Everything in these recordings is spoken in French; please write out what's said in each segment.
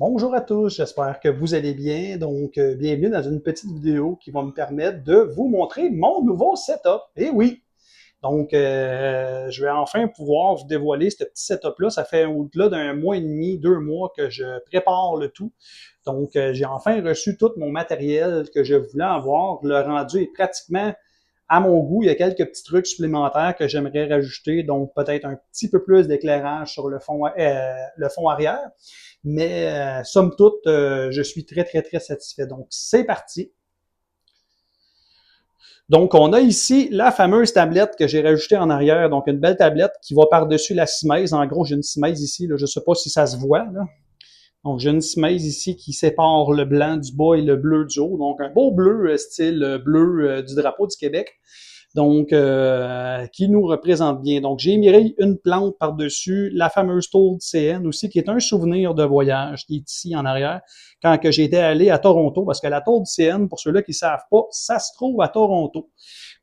Bonjour à tous, j'espère que vous allez bien. Bienvenue dans une petite vidéo qui va me permettre de vous montrer mon nouveau setup. Et oui, je vais enfin pouvoir vous dévoiler ce petit setup-là. Ça fait au-delà d'un mois et demi, 2 mois que je prépare le tout. J'ai enfin reçu tout mon matériel que je voulais avoir. Le rendu est pratiquement à mon goût. Il y a quelques petits trucs supplémentaires que j'aimerais rajouter, donc peut-être un petit peu plus d'éclairage sur le fond arrière. Mais somme toute, je suis très, très, très satisfait. Donc, c'est parti. Donc, on a ici la fameuse tablette que j'ai rajoutée en arrière. Donc, une belle tablette qui va par-dessus la Simaise. En gros, j'ai une Simaise ici. Là, je ne sais pas si ça se voit. Là. Donc, j'ai une Simaise ici qui sépare le blanc du bas et le bleu du haut. Donc, un beau bleu, style bleu du drapeau du Québec. Qui nous représente bien. Donc, j'ai mis une plante par-dessus, la fameuse tour de CN aussi, qui est un souvenir de voyage, qui est ici en arrière, quand que j'étais allé à Toronto, parce que la tour de CN, pour ceux-là qui ne savent pas, ça se trouve à Toronto.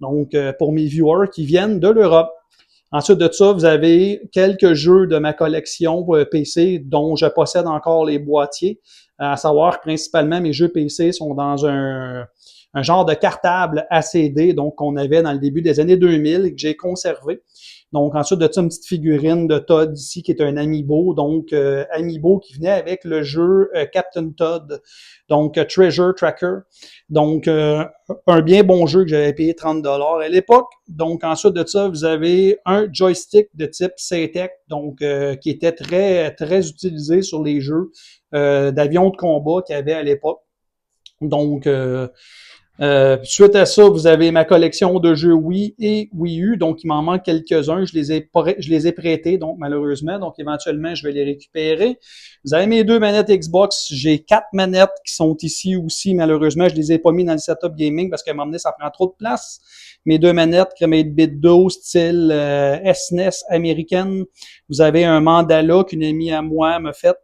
Donc, pour mes viewers qui viennent de l'Europe. Ensuite de ça, vous avez quelques jeux de ma collection PC dont je possède encore les boîtiers, à savoir principalement mes jeux PC sont dans un genre de cartable à CD, donc qu'on avait dans le début des années 2000 et que j'ai conservé. Donc ensuite de ça, une petite figurine de Todd ici qui est un Amiibo, Amiibo qui venait avec le jeu Captain Todd, Treasure Tracker. Un bien bon jeu que j'avais payé 30$ à l'époque. Donc ensuite de ça, vous avez un joystick de type CTEC, qui était très très utilisé sur les jeux d'avions de combat qu'il y avait à l'époque. Suite à ça, vous avez ma collection de jeux Wii et Wii U. Donc, il m'en manque quelques-uns. Je les ai prêtés, donc, malheureusement. Donc, éventuellement, je vais les récupérer. Vous avez mes 2 manettes Xbox. J'ai 4 manettes qui sont ici aussi. Malheureusement, je les ai pas mis dans le setup gaming parce qu'à un moment donné, ça prend trop de place. Mes 2 manettes, Cremate Bit 12, style SNES américaine. Vous avez un mandala qu'une amie à moi m'a fait.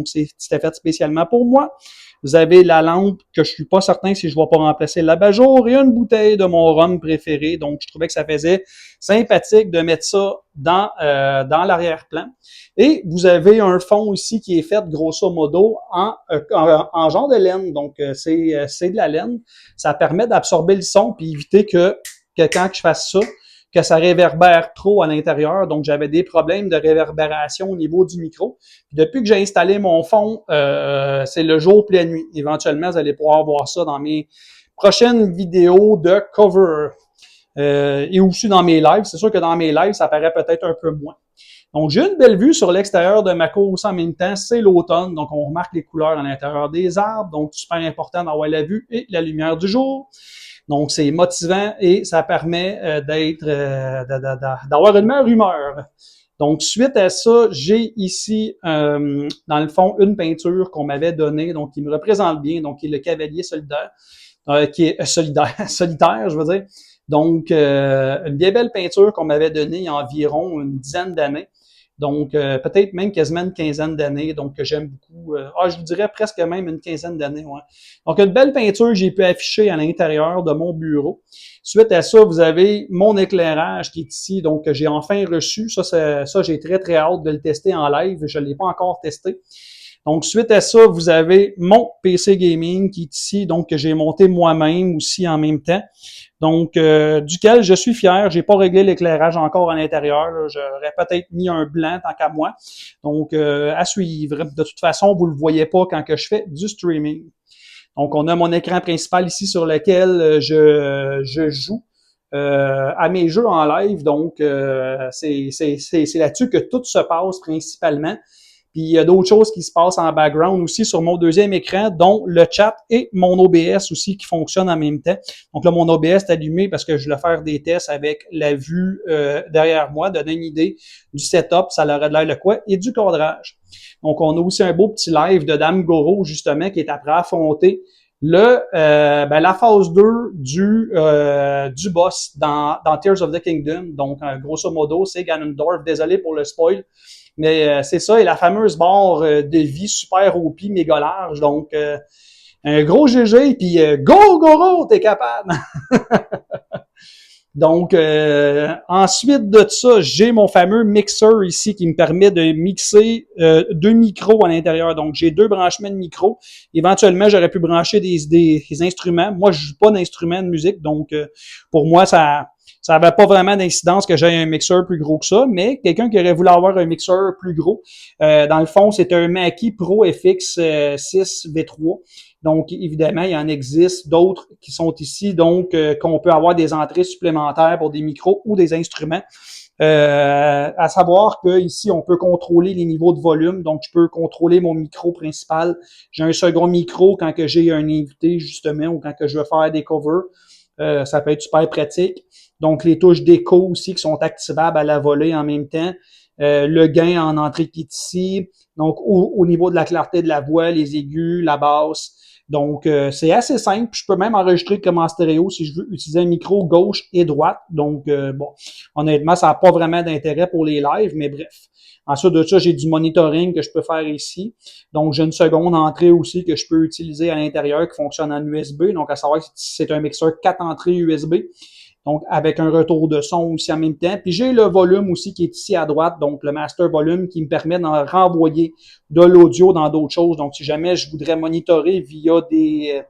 C'était fait spécialement pour moi. Vous avez la lampe que je suis pas certain si je vais pas remplacer l'abat-jour et une bouteille de mon rhum préféré. Donc, je trouvais que ça faisait sympathique de mettre ça dans l'arrière-plan. Et vous avez un fond ici qui est fait grosso modo en genre de laine. Donc, c'est de la laine. Ça permet d'absorber le son puis éviter que quand je fasse ça, que ça réverbère trop à l'intérieur. Donc, j'avais des problèmes de réverbération au niveau du micro. Puis depuis que j'ai installé mon fond, c'est le jour puis la nuit. Éventuellement, vous allez pouvoir voir ça dans mes prochaines vidéos de cover. Et aussi dans mes lives. C'est sûr que dans mes lives, ça paraît peut-être un peu moins. Donc, j'ai une belle vue sur l'extérieur de ma course en même temps. C'est l'automne, donc on remarque les couleurs à l'intérieur des arbres. Donc, super important d'avoir la vue et la lumière du jour. Donc, c'est motivant et ça permet d'avoir une meilleure humeur. Donc, suite à ça, j'ai ici, dans le fond, une peinture qu'on m'avait donnée, donc qui me représente bien, donc qui est le cavalier solidaire, qui est solitaire, je veux dire. Donc, une bien belle peinture qu'on m'avait donnée il y a environ une dizaine d'années. Donc, peut-être même quasiment une quinzaine d'années, donc que j'aime beaucoup. Je vous dirais presque même une quinzaine d'années, ouais. Donc, une belle peinture que j'ai pu afficher à l'intérieur de mon bureau. Suite à ça, vous avez mon éclairage qui est ici, donc que j'ai enfin reçu. Ça, j'ai très, très hâte de le tester en live. Je ne l'ai pas encore testé. Donc, suite à ça, vous avez mon PC gaming qui est ici, donc que j'ai monté moi-même aussi en même temps. Donc, duquel je suis fier. J'ai pas réglé l'éclairage encore à l'intérieur. Là. J'aurais peut-être mis un blanc tant qu'à moi. Donc, à suivre. De toute façon, vous le voyez pas quand que je fais du streaming. Donc, on a mon écran principal ici sur lequel je joue à mes jeux en live. Donc, c'est là-dessus que tout se passe principalement. Puis il y a d'autres choses qui se passent en background aussi sur mon deuxième écran, dont le chat et mon OBS aussi qui fonctionnent en même temps. Donc là, mon OBS est allumé parce que je voulais faire des tests avec la vue derrière moi, donner une idée du setup, ça leur a de l'air de quoi, et du cadrage. Donc, on a aussi un beau petit live de Dame Goro, justement, qui est après affronter la phase 2 du boss dans Tears of the Kingdom. Donc, grosso modo, c'est Ganondorf. Désolé pour le spoil. Mais c'est ça, et la fameuse barre de vie super OP, méga large. Donc, un gros GG, puis go, Goro, t'es capable! Donc, ensuite de ça, j'ai mon fameux mixeur ici qui me permet de mixer deux micros à l'intérieur. Donc, j'ai deux branchements de micros. Éventuellement, j'aurais pu brancher des instruments. Moi, je joue pas d'instruments de musique, donc pour moi, ça avait pas vraiment d'incidence que j'aie un mixeur plus gros que ça, mais quelqu'un qui aurait voulu avoir un mixeur plus gros, dans le fond, c'est un Mackie Pro FX 6 V3. Donc, évidemment, il y en existe d'autres qui sont ici, donc qu'on peut avoir des entrées supplémentaires pour des micros ou des instruments. À savoir que ici, on peut contrôler les niveaux de volume. Donc, je peux contrôler mon micro principal. J'ai un second micro quand que j'ai un invité, justement, ou quand que je veux faire des covers. Ça peut être super pratique. Donc, les touches d'écho aussi qui sont activables à la volée en même temps. Le gain en entrée qui est ici. Donc, au niveau de la clarté de la voix, les aigus, la basse. Donc, c'est assez simple. Je peux même enregistrer comme en stéréo si je veux utiliser un micro gauche et droite. Donc, bon, honnêtement, ça n'a pas vraiment d'intérêt pour les lives, mais bref. Ensuite de ça, j'ai du monitoring que je peux faire ici. Donc, j'ai une seconde entrée aussi que je peux utiliser à l'intérieur qui fonctionne en USB. Donc, à savoir que c'est un mixeur 4 entrées USB. Donc, avec un retour de son aussi en même temps. Puis, j'ai le volume aussi qui est ici à droite, donc le master volume qui me permet d'en renvoyer de l'audio dans d'autres choses. Donc, si jamais je voudrais monitorer via des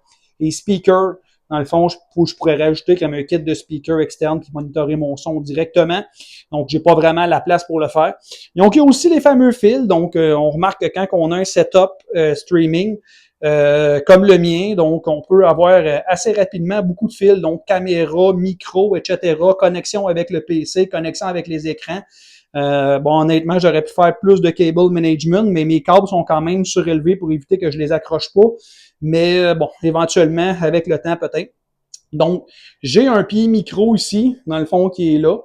speakers, dans le fond, je pourrais rajouter comme un kit de speakers externe qui monitorerait mon son directement. Donc, j'ai pas vraiment la place pour le faire. Donc, il y a aussi les fameux fils. Donc, on remarque que quand on a un setup streaming, comme le mien, donc on peut avoir assez rapidement beaucoup de fils, donc caméra, micro, etc., connexion avec le PC, connexion avec les écrans. Bon, honnêtement, j'aurais pu faire plus de cable management, mais mes câbles sont quand même surélevés pour éviter que je les accroche pas. Mais bon, éventuellement, avec le temps, peut-être. Donc, j'ai un pied micro ici, dans le fond, qui est là,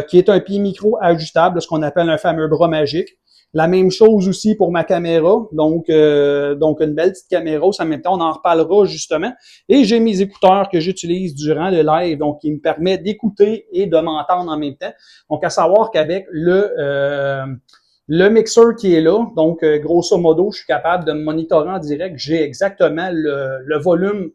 qui est un pied micro ajustable, ce qu'on appelle un fameux bras magique. La même chose aussi pour ma caméra, donc une belle petite caméra, ça en même temps, on en reparlera justement. Et j'ai mes écouteurs que j'utilise durant le live, donc qui me permet d'écouter et de m'entendre en même temps. Donc, à savoir qu'avec le mixeur qui est là, donc grosso modo, je suis capable de me monitorer en direct. J'ai exactement le volume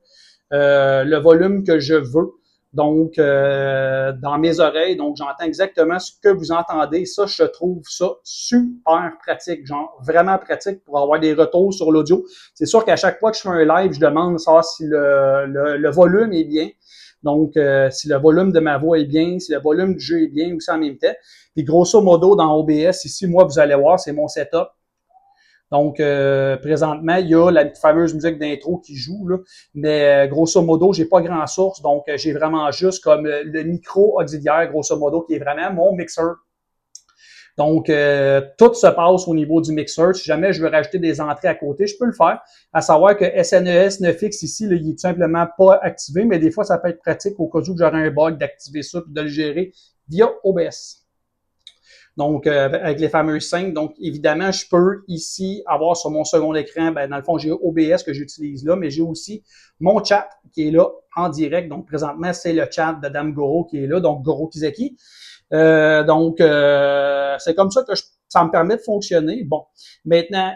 que je veux. Donc, dans mes oreilles, donc j'entends exactement ce que vous entendez. Ça, je trouve ça super pratique, genre vraiment pratique pour avoir des retours sur l'audio. C'est sûr qu'à chaque fois que je fais un live, je demande savoir si le volume est bien. Donc, si le volume de ma voix est bien, si le volume du jeu est bien, aussi en même temps. Puis grosso modo, dans OBS, ici, moi, vous allez voir, c'est mon setup. Donc, présentement, il y a la fameuse musique d'intro qui joue, là. Mais grosso modo, j'ai pas grand source, donc j'ai vraiment juste comme le micro auxiliaire, grosso modo, qui est vraiment mon mixeur. Donc, tout se passe au niveau du mixeur. Si jamais je veux rajouter des entrées à côté, je peux le faire. À savoir que SNES 9X ici, là, il est tout simplement pas activé, mais des fois, ça peut être pratique au cas où j'aurais un bug d'activer ça et de le gérer via OBS. Donc, avec les fameux 5. Donc, évidemment, je peux ici avoir sur mon second écran, ben, dans le fond, j'ai OBS que j'utilise là, mais j'ai aussi mon chat qui est là en direct. Donc, présentement, c'est le chat de Dame Goro qui est là, donc Goro Kizaki. Donc, c'est comme ça que ça me permet de fonctionner. Bon, maintenant,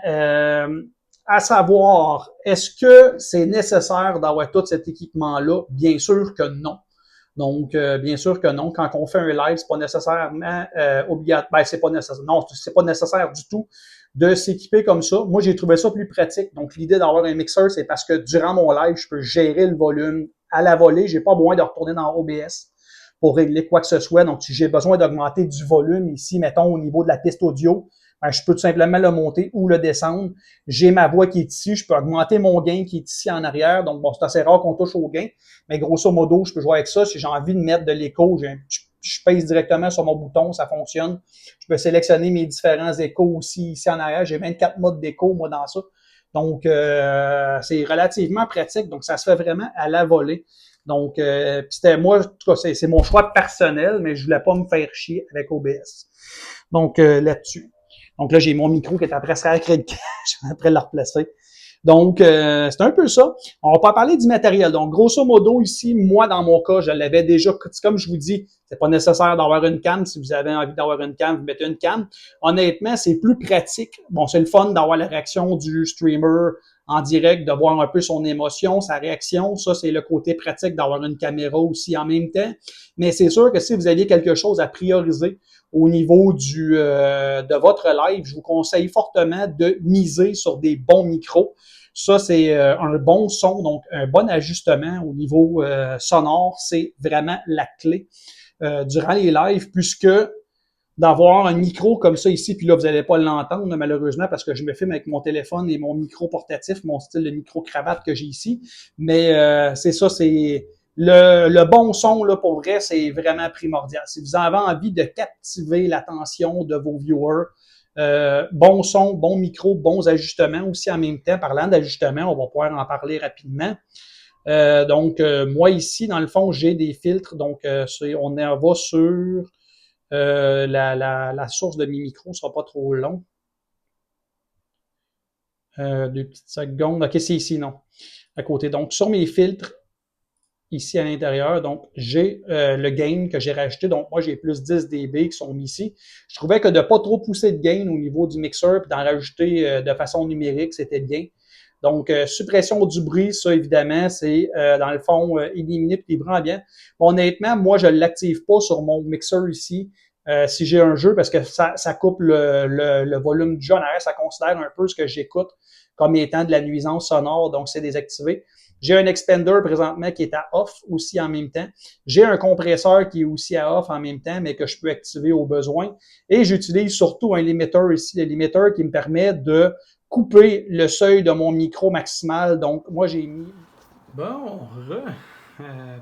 à savoir, est-ce que c'est nécessaire d'avoir tout cet équipement-là? Bien sûr que non. Donc, bien sûr que non. Quand on fait un live, c'est pas nécessairement obligatoire. Ben, c'est pas nécessaire. Non, c'est pas nécessaire du tout de s'équiper comme ça. Moi, j'ai trouvé ça plus pratique. Donc, l'idée d'avoir un mixeur, c'est parce que durant mon live, je peux gérer le volume à la volée. J'ai pas besoin de retourner dans OBS pour régler quoi que ce soit. Donc, si j'ai besoin d'augmenter du volume ici, mettons, au niveau de la piste audio, ben, je peux tout simplement le monter ou le descendre. J'ai ma voix qui est ici, je peux augmenter mon gain qui est ici en arrière. Donc, bon, c'est assez rare qu'on touche au gain, mais grosso modo, je peux jouer avec ça. Si j'ai envie de mettre de l'écho, je pèse directement sur mon bouton, ça fonctionne. Je peux sélectionner mes différents échos aussi ici en arrière. J'ai 24 modes d'écho, moi, dans ça. Donc, c'est relativement pratique. Donc, ça se fait vraiment à la volée. Donc, c'était moi, en tout cas, c'est mon choix personnel, mais je voulais pas me faire chier avec OBS. Donc, là-dessus. Donc là, j'ai mon micro qui est après se je suis après le replacer. Donc, c'est un peu ça. On va pas parler du matériel. Donc, grosso modo, ici, moi, dans mon cas, je l'avais déjà, comme je vous dis, C'est pas nécessaire d'avoir une cam. Si vous avez envie d'avoir une cam, vous mettez une cam. Honnêtement, c'est plus pratique. Bon, c'est le fun d'avoir la réaction du streamer en direct, de voir un peu son émotion, sa réaction. Ça, c'est le côté pratique d'avoir une caméra aussi en même temps. Mais c'est sûr que si vous aviez quelque chose à prioriser au niveau de votre live, je vous conseille fortement de miser sur des bons micros. Ça, c'est un bon son, donc un bon ajustement au niveau sonore, c'est vraiment la clé durant les lives, puisque d'avoir un micro comme ça ici, puis là, vous n'allez pas l'entendre, malheureusement, parce que je me filme avec mon téléphone et mon micro portatif, mon style de micro-cravate que j'ai ici. Mais c'est ça, c'est le bon son, là, pour vrai, c'est vraiment primordial. Si vous avez envie de captiver l'attention de vos viewers, bon son, bon micro, bons ajustements aussi en même temps. Parlant d'ajustements, on va pouvoir en parler rapidement. Moi, ici, dans le fond, j'ai des filtres. Donc, on va sur la source de mes micros, ce sera pas trop long. 2 petites secondes. OK, c'est ici, non. À côté. Donc, sur mes filtres, ici à l'intérieur, donc j'ai le gain que j'ai rajouté. Donc, moi, j'ai plus 10 dB qui sont mis ici. Je trouvais que de ne pas trop pousser de gain au niveau du mixeur puis d'en rajouter de façon numérique, c'était bien. Donc, suppression du bruit, ça, évidemment, c'est, dans le fond, éliminer les bruits ambiants. Bon, honnêtement, moi, je ne l'active pas sur mon mixeur ici. Si j'ai un jeu, parce que ça coupe le volume du jeu en arrière, ça considère un peu ce que j'écoute comme étant de la nuisance sonore, donc c'est désactivé. J'ai un expander présentement qui est à off aussi en même temps. J'ai un compresseur qui est aussi à off en même temps, mais que je peux activer au besoin. Et j'utilise surtout un limiter ici, le limiter qui me permet de couper le seuil de mon micro maximal. Donc, moi, j'ai mis... Bon,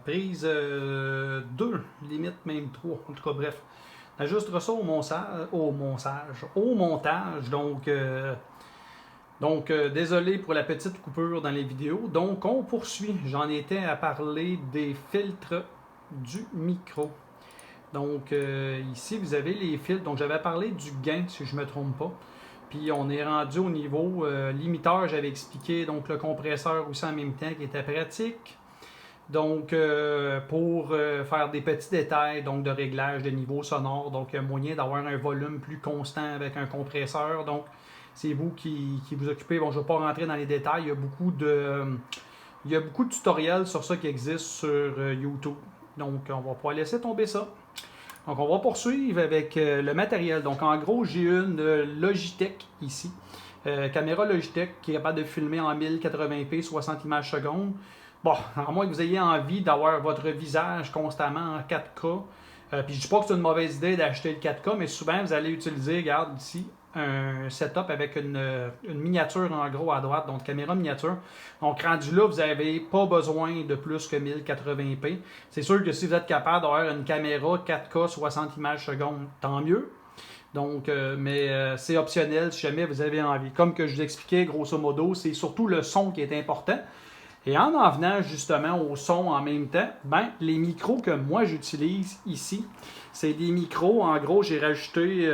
prise 2, limite même 3. En tout cas, bref. J'ajusterai ça au montage. Donc, désolé pour la petite coupure dans les vidéos. Donc, on poursuit. J'en étais à parler des filtres du micro. Donc, ici, vous avez les filtres. Donc, j'avais parlé du gain, si je ne me trompe pas. Puis, on est rendu au niveau limiteur. J'avais expliqué donc le compresseur aussi en même temps qui était pratique. Donc, pour faire des petits détails donc de réglage de niveau sonore, donc il y a moyen d'avoir un volume plus constant avec un compresseur. Donc, c'est vous qui vous occupez. Bon, je ne vais pas rentrer dans les détails. Il y a beaucoup de tutoriels sur ça qui existent sur YouTube. Donc, on va pas laisser tomber ça. Donc, on va poursuivre avec le matériel. Donc, en gros, j'ai une Logitech ici. Caméra Logitech qui est capable de filmer en 1080p, 60 images secondes. Bon, à moins que vous ayez envie d'avoir votre visage constamment en 4K. Puis je dis pas que c'est une mauvaise idée d'acheter le 4K, mais souvent vous allez utiliser, regarde ici, un setup avec une miniature en gros à droite, donc caméra miniature. Donc rendu là, vous n'avez pas besoin de plus que 1080p. C'est sûr que si vous êtes capable d'avoir une caméra 4K 60 images secondes, tant mieux. Donc, c'est optionnel si jamais vous avez envie. Comme que je vous expliquais, grosso modo, c'est surtout le son qui est important. Et en venant justement au son en même temps, les micros que moi j'utilise ici, c'est des micros, en gros, j'ai rajouté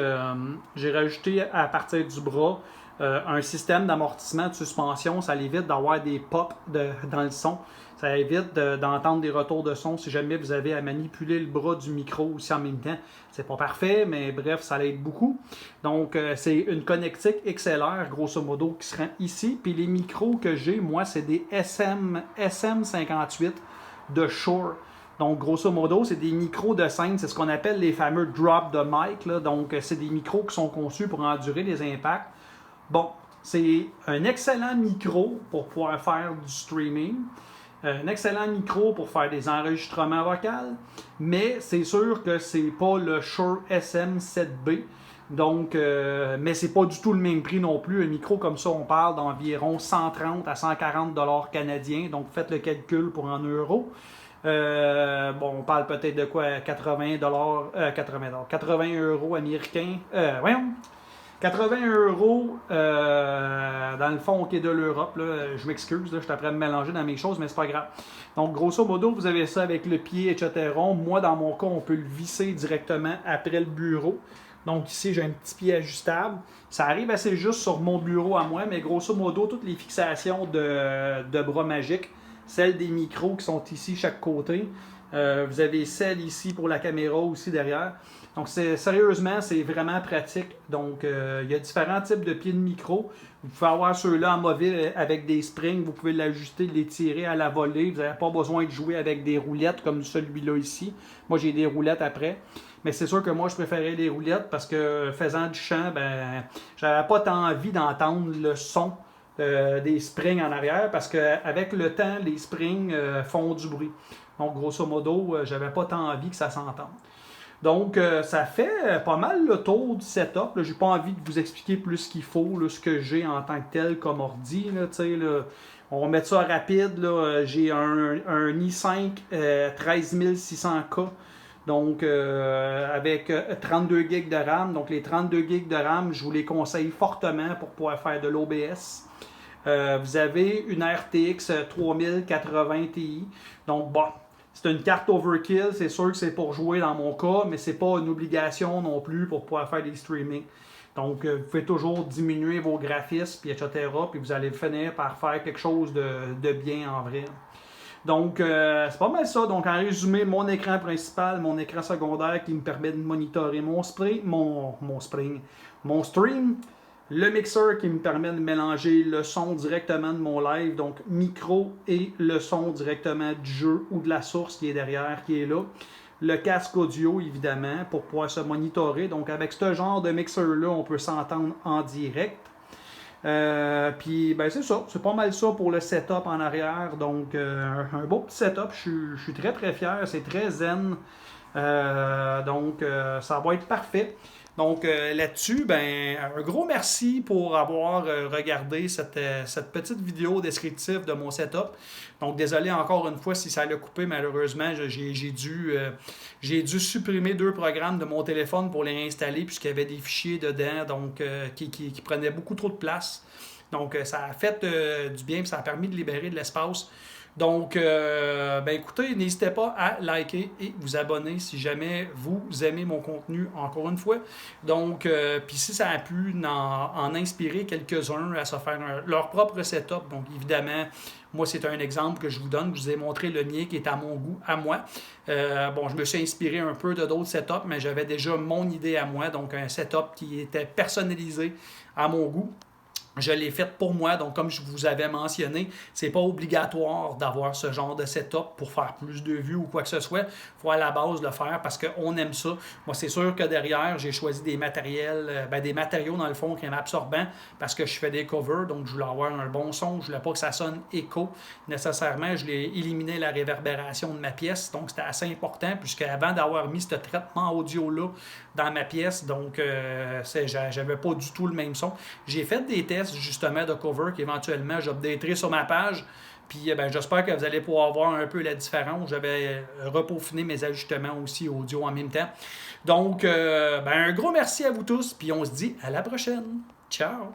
à partir du bras un système d'amortissement de suspension. Ça évite d'avoir des pops dans le son. Ça évite d'entendre des retours de son si jamais vous avez à manipuler le bras du micro aussi en même temps. C'est pas parfait, mais bref, ça l'aide beaucoup. Donc, c'est une connectique XLR, grosso modo, qui se rend ici. Puis les micros que j'ai, moi, c'est des SM58 de Shure. Donc, grosso modo, c'est des micros de scène. C'est ce qu'on appelle les fameux drop de mic. Là. Donc, c'est des micros qui sont conçus pour endurer les impacts. Bon, c'est un excellent micro pour pouvoir faire du streaming. Un excellent micro pour faire des enregistrements vocaux, mais c'est sûr que c'est pas le Shure SM7B. Donc, mais c'est pas du tout le même prix non plus. Un micro comme ça, on parle d'environ 130 à 140 $ canadiens. Donc, faites le calcul pour en euros. On parle peut-être de quoi 80 euros américains. 80 euros dans le fond qui est de l'Europe. Je m'excuse, je suis en train de mélanger dans mes choses, mais c'est pas grave. Donc, grosso modo, vous avez ça avec le pied, etc. Moi, dans mon cas, on peut le visser directement après le bureau. Donc, ici, j'ai un petit pied ajustable. Ça arrive assez juste sur mon bureau à moi, mais grosso modo, toutes les fixations de bras magiques, celles des micros qui sont ici chaque côté, Vous avez celle ici pour la caméra aussi derrière. Donc, sérieusement, c'est vraiment pratique. Donc, il y a différents types de pieds de micro. Vous pouvez avoir ceux-là amovibles avec des springs. Vous pouvez l'ajuster, les tirer à la volée. Vous n'avez pas besoin de jouer avec des roulettes comme celui-là ici. Moi, j'ai des roulettes après. Mais c'est sûr que moi, je préférais les roulettes parce que faisant du chant, ben, j'avais pas tant envie d'entendre le son des springs en arrière parce qu'avec le temps, les springs font du bruit. Donc, grosso modo, j'avais pas tant envie que ça s'entende. Donc, ça fait pas mal le tour du setup. J'ai pas envie de vous expliquer plus ce qu'il faut, là, ce que j'ai en tant que tel comme ordi. Là, là, on va mettre ça rapide. J'ai un i5 13600K. Donc, avec 32 GB de RAM. Donc, les 32 GB de RAM, je vous les conseille fortement pour pouvoir faire de l'OBS. Vous avez une RTX 3080 Ti. Donc, bon, c'est une carte overkill. C'est sûr que c'est pour jouer dans mon cas, mais c'est pas une obligation non plus pour pouvoir faire des streaming. Donc, vous pouvez toujours diminuer vos graphismes, puis etc. Puis vous allez finir par faire quelque chose de bien en vrai. Donc, c'est pas mal ça. Donc, en résumé, mon écran principal, mon écran secondaire qui me permet de monitorer mon stream, le mixeur qui me permet de mélanger le son directement de mon live, donc micro et le son directement du jeu ou de la source qui est derrière, qui est là. Le casque audio, évidemment, pour pouvoir se monitorer. Donc, avec ce genre de mixeur-là, on peut s'entendre en direct. Puis ben c'est ça, c'est pas mal ça pour le setup en arrière. Donc un beau petit setup, je suis très très fier, c'est très zen. Donc ça va être parfait. Donc là-dessus, ben un gros merci pour avoir regardé cette petite vidéo descriptive de mon setup. Donc désolé encore une fois si ça l'a coupé, malheureusement, j'ai dû supprimer 2 programmes de mon téléphone pour les réinstaller puisqu'il y avait des fichiers dedans donc qui prenaient beaucoup trop de place. Donc ça a fait du bien et ça a permis de libérer de l'espace. Donc, ben écoutez, n'hésitez pas à liker et vous abonner si jamais vous aimez mon contenu, encore une fois. Donc, puis si ça a pu en inspirer quelques-uns à se faire leur propre setup, donc évidemment, moi c'est un exemple que je vous donne. Je vous ai montré le mien qui est à mon goût, à moi. Bon, je me suis inspiré un peu de d'autres setups, mais j'avais déjà mon idée à moi, donc un setup qui était personnalisé à mon goût. Je l'ai fait pour moi, donc comme je vous avais mentionné, c'est pas obligatoire d'avoir ce genre de setup pour faire plus de vues ou quoi que ce soit. Il faut à la base le faire parce qu'on aime ça. Moi, c'est sûr que derrière, j'ai choisi des matériaux dans le fond qui sont absorbants parce que je fais des covers, donc je voulais avoir un bon son. Je voulais pas que ça sonne écho nécessairement. Je l'ai éliminé la réverbération de ma pièce, donc c'était assez important puisque avant d'avoir mis ce traitement audio-là dans ma pièce, donc j'avais pas du tout le même son. J'ai fait des tests justement de cover qu'éventuellement j'updaterai sur ma page. Puis ben, j'espère que vous allez pouvoir voir un peu la différence. J'avais repeaufiné mes ajustements aussi audio en même temps. Donc, ben, un gros merci à vous tous. Puis on se dit à la prochaine. Ciao!